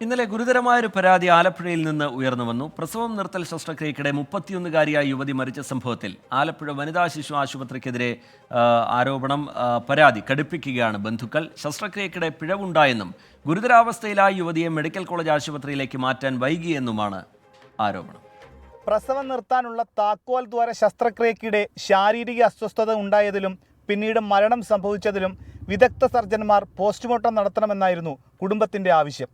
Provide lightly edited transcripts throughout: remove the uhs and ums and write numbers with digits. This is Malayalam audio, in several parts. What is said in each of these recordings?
ഇന്നലെ ഗുരുതരമായൊരു പരാതി ആലപ്പുഴയിൽ നിന്ന് ഉയർന്നു വന്നു. പ്രസവം നിർത്തൽ ശസ്ത്രക്രിയക്കിടെ 31-കാരിയായ യുവതി മരിച്ച സംഭവത്തിൽ ആലപ്പുഴ വനിതാ ശിശു ആശുപത്രിക്കെതിരെ പരാതി കടുപ്പിക്കുകയാണ് ബന്ധുക്കൾ. ശസ്ത്രക്രിയക്കിടെ പിഴവുണ്ടായെന്നും ഗുരുതരാവസ്ഥയിലായ യുവതിയെ മെഡിക്കൽ കോളേജ് ആശുപത്രിയിലേക്ക് മാറ്റാൻ വൈകിയെന്നുമാണ് ആരോപണം. പ്രസവം നിർത്താനുള്ള താക്കോൽ ദ്വാര ശസ്ത്രക്രിയക്കിടെ ശാരീരിക അസ്വസ്ഥത ഉണ്ടായതിലും പിന്നീട് മരണം സംഭവിച്ചതിലും വിദഗ്ധ സർജന്മാർ പോസ്റ്റ്മോർട്ടം നടത്തണമെന്നായിരുന്നു കുടുംബത്തിന്റെ ആവശ്യം.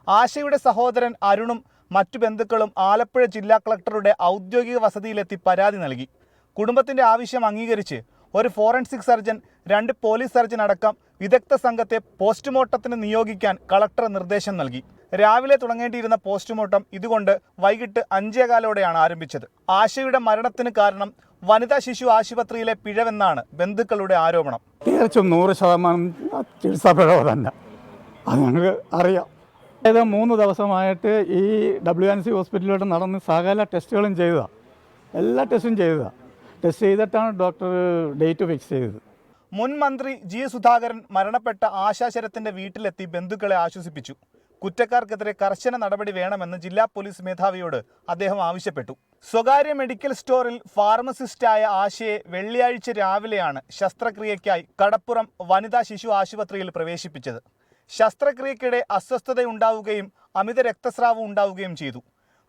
ആശയുടെ സഹോദരൻ അരുണും മറ്റു ബന്ധുക്കളും ആലപ്പുഴ ജില്ലാ കളക്ടറുടെ ഔദ്യോഗിക വസതിയിലെത്തി പരാതി നൽകി. കുടുംബത്തിന്റെ ആവശ്യം അംഗീകരിച്ച് ഒരു ഫോറൻസിക് സർജൻ, 2 പോലീസ് സർജൻ അടക്കം വിദഗ്ധ സംഘത്തെ പോസ്റ്റ്മോർട്ടത്തിന് നിയോഗിക്കാൻ കളക്ടർ നിർദ്ദേശം നൽകി. രാവിലെ തുടങ്ങേണ്ടിയിരുന്ന പോസ്റ്റ്മോർട്ടം ഇതുകൊണ്ട് വൈകിട്ട് 5:15 ആരംഭിച്ചത്. ആശയുടെ മരണത്തിന് കാരണം വനിതാ ശിശു ആശുപത്രിയിലെ പിഴവെന്നാണ് ബന്ധുക്കളുടെ ആരോപണം. തീർച്ചയായും 100% ചികിത്സാ പിഴവ് തന്നെ, അത് ഞങ്ങൾക്ക് അറിയാം. അതായത് 3 ദിവസമായിട്ട് ഈ WNC ഹോസ്പിറ്റലിലോട്ട് നടന്ന് സകല ടെസ്റ്റുകളും ചെയ്തതാണ്, എല്ലാ ടെസ്റ്റും ചെയ്തതാണ്. ടെസ്റ്റ് ചെയ്തിട്ടാണ് ഡോക്ടർ ഡേറ്റ് ഫിക്സ് ചെയ്തത്. മുൻ മന്ത്രി G. സുധാകരൻ മരണപ്പെട്ട ആശാ ശരത്തിന്റെ വീട്ടിലെത്തി ബന്ധുക്കളെ ആശ്വസിപ്പിച്ചു. കുറ്റക്കാർക്കെതിരെ കർശന നടപടി വേണമെന്ന് ജില്ലാ പോലീസ് മേധാവിയോട് അദ്ദേഹം ആവശ്യപ്പെട്ടു. സ്വകാര്യ മെഡിക്കൽ സ്റ്റോറിൽ ഫാർമസിസ്റ്റായ ആശയെ വെള്ളിയാഴ്ച രാവിലെയാണ് ശസ്ത്രക്രിയയ്ക്കായി കടപ്പുറം വനിതാ ശിശു ആശുപത്രിയിൽ പ്രവേശിപ്പിച്ചത്. ശസ്ത്രക്രിയക്കിടെ അസ്വസ്ഥതയുണ്ടാവുകയും അമിത രക്തസ്രാവം ഉണ്ടാവുകയും ചെയ്തു.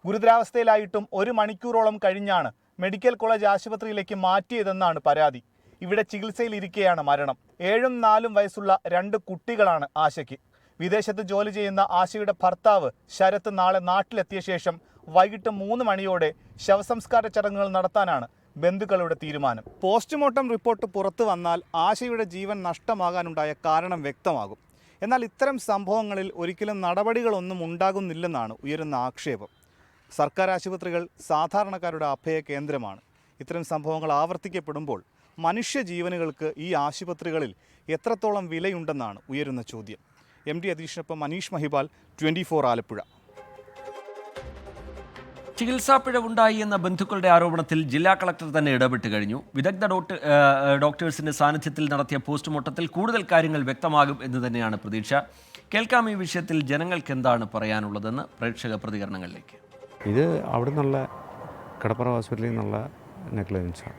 ഗുരുതരാവസ്ഥയിലായിട്ടും 1 മണിക്കൂറോളം കഴിഞ്ഞാണ് മെഡിക്കൽ കോളേജ് ആശുപത്രിയിലേക്ക് മാറ്റിയതെന്നാണ് പരാതി. ഇവിടെ ചികിത്സയിലിരിക്കെയാണ് മരണം. 7ഉം 4ഉം വയസ്സുള്ള 2 കുട്ടികളാണ് ആശയ്ക്ക്. വിദേശത്ത് ജോലി ചെയ്യുന്ന ആശയുടെ ഭർത്താവ് ശരത്ത് നാളെ നാട്ടിലെത്തിയ ശേഷം വൈകിട്ട് 3 മണിയോടെ ശവസംസ്കാര ചടങ്ങുകൾ നടത്താനാണ് ബന്ധുക്കളുടെ തീരുമാനം. പോസ്റ്റ്മോർട്ടം റിപ്പോർട്ട് പുറത്തു വന്നാൽ ആശയുടെ ജീവൻ നഷ്ടമാകാനുണ്ടായ കാരണം വ്യക്തമാകും. എന്നാൽ ഇത്തരം സംഭവങ്ങളിൽ ഒരിക്കലും നടപടികളൊന്നും ഉണ്ടാകുന്നില്ലെന്നാണ് ഉയരുന്ന ആക്ഷേപം. സർക്കാർ ആശുപത്രികൾ സാധാരണക്കാരുടെ അഭയ കേന്ദ്രമാണ്. ഇത്തരം സംഭവങ്ങൾ ആവർത്തിക്കപ്പെടുമ്പോൾ മനുഷ്യജീവനുകൾക്ക് ഈ ആശുപത്രികളിൽ എത്രത്തോളം വിലയുണ്ടെന്നാണ് ഉയരുന്ന ചോദ്യം. MD അധീഷിനൊപ്പം മനീഷ് മഹിപാൽ, 24 ആലപ്പുഴ. ചികിത്സാ പിഴവുണ്ടായി എന്ന ബന്ധുക്കളുടെ ആരോപണത്തിൽ ജില്ലാ കളക്ടർ തന്നെ ഇടപെട്ട് കഴിഞ്ഞു. വിദഗ്ധ ഡോക്ടേഴ്സിന്റെ സാന്നിധ്യത്തിൽ നടത്തിയ പോസ്റ്റ്മോർട്ടത്തിൽ കൂടുതൽ കാര്യങ്ങൾ വ്യക്തമാകും എന്ന് തന്നെയാണ് പ്രതീക്ഷ. കേൾക്കാം ഈ വിഷയത്തിൽ ജനങ്ങൾക്ക് എന്താണ് പറയാനുള്ളതെന്ന് പ്രേക്ഷക പ്രതികരണങ്ങളിലേക്ക്. ഇത് അവിടെ നിന്നുള്ള കടപ്പുറം ഹോസ്പിറ്റലിൽ നിന്നുള്ള നെഗ്ലിജൻസാണ്,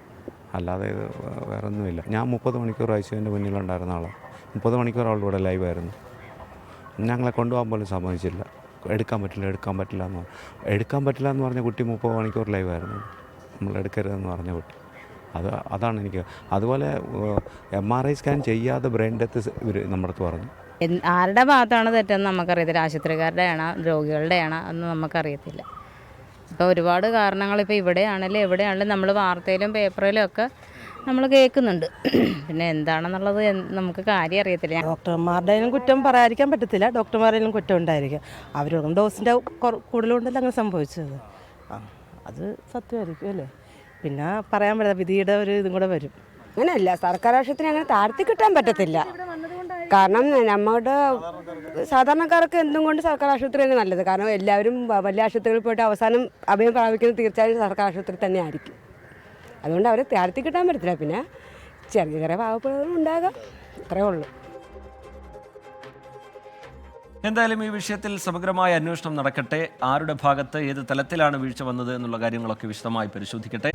അല്ലാതെ ഇത് വേറെ ഒന്നുമില്ല. ഞാൻ 30 മണിക്കൂർ ICUവിൻ്റെ മുന്നിലുണ്ടായിരുന്ന ആളാണ്. 30 മണിക്കൂർ അവളുടെ കൂടെ ലൈവായിരുന്നു. ഞങ്ങളെ കൊണ്ടുപോകാൻ പോലും സമ്മതിച്ചില്ല. എടുക്കാൻ പറ്റില്ല എന്ന് പറഞ്ഞ കുട്ടി 30 മണിക്കൂർ ലൈവായിരുന്നു. നമ്മൾ എടുക്കരുതെന്ന് പറഞ്ഞ കുട്ടി. അതാണ് എനിക്ക്. അതുപോലെ MRI സ്കാൻ ചെയ്യാതെ ബ്രെയിൻ ഡെത്ത് ഇവർ നമ്മുടെ അടുത്ത് പറഞ്ഞു. ആരുടെ ഭാഗത്താണ് തെറ്റെന്ന് നമുക്കറിയത്തില്ല. ആശുപത്രിക്കാരുടെയാണോ രോഗികളുടെയാണോ എന്ന് നമുക്കറിയത്തില്ല. ഇപ്പോൾ ഒരുപാട് കാരണങ്ങൾ ഇപ്പോൾ ഇവിടെയാണെങ്കിലും എവിടെയാണെങ്കിലും നമ്മൾ വാർത്തയിലും പേപ്പറിലും ഒക്കെ നമ്മൾ കേൾക്കുന്നുണ്ട്. പിന്നെ എന്താണെന്നുള്ളത് നമുക്ക് കാര്യം അറിയത്തില്ല. ഡോക്ടർമാരുടെയും കുറ്റം പറയാതിരിക്കാൻ പറ്റത്തില്ല. ഡോക്ടർമാരുടെയും കുറ്റം ഉണ്ടായിരിക്കും. അവരൊന്നും ഡോസിൻ്റെ കൂടുതലുണ്ടല്ലോ അങ്ങനെ സംഭവിച്ചത്. അത് സത്യമായിരിക്കും അല്ലേ. പിന്നെ പറയാൻ പറ്റില്ല, വിധിയുടെ ഒരു ഇതും കൂടെ വരും. അങ്ങനെയല്ല, സർക്കാർ ആശുപത്രി അങ്ങനെ താഴ്ത്തി കിട്ടാൻ പറ്റത്തില്ല. കാരണം നമ്മുടെ സാധാരണക്കാർക്ക് എന്തും കൊണ്ട് സർക്കാർ ആശുപത്രി തന്നെ നല്ലത്. കാരണം എല്ലാവരും വലിയ ആശുപത്രികളിൽ പോയിട്ട് അവസാനം അഭയം പ്രാപിക്കുന്നത് തീർച്ചയായും സർക്കാർ ആശുപത്രി തന്നെ ആയിരിക്കും. അതുകൊണ്ട് അവരെ താഴ്ത്തി കിട്ടാൻ പറ്റത്തില്ല. പിന്നെ ചെറിയ പാവപ്പെടുന്നതും ഉണ്ടാകാം, അത്രേ ഉള്ളൂ. എന്തായാലും ഈ വിഷയത്തിൽ സമഗ്രമായ അന്വേഷണം നടക്കട്ടെ. ആരുടെ ഭാഗത്ത് ഏത് തലത്തിലാണ് വീഴ്ച വന്നത് എന്നുള്ള കാര്യങ്ങളൊക്കെ വിശദമായി പരിശോധിക്കട്ടെ.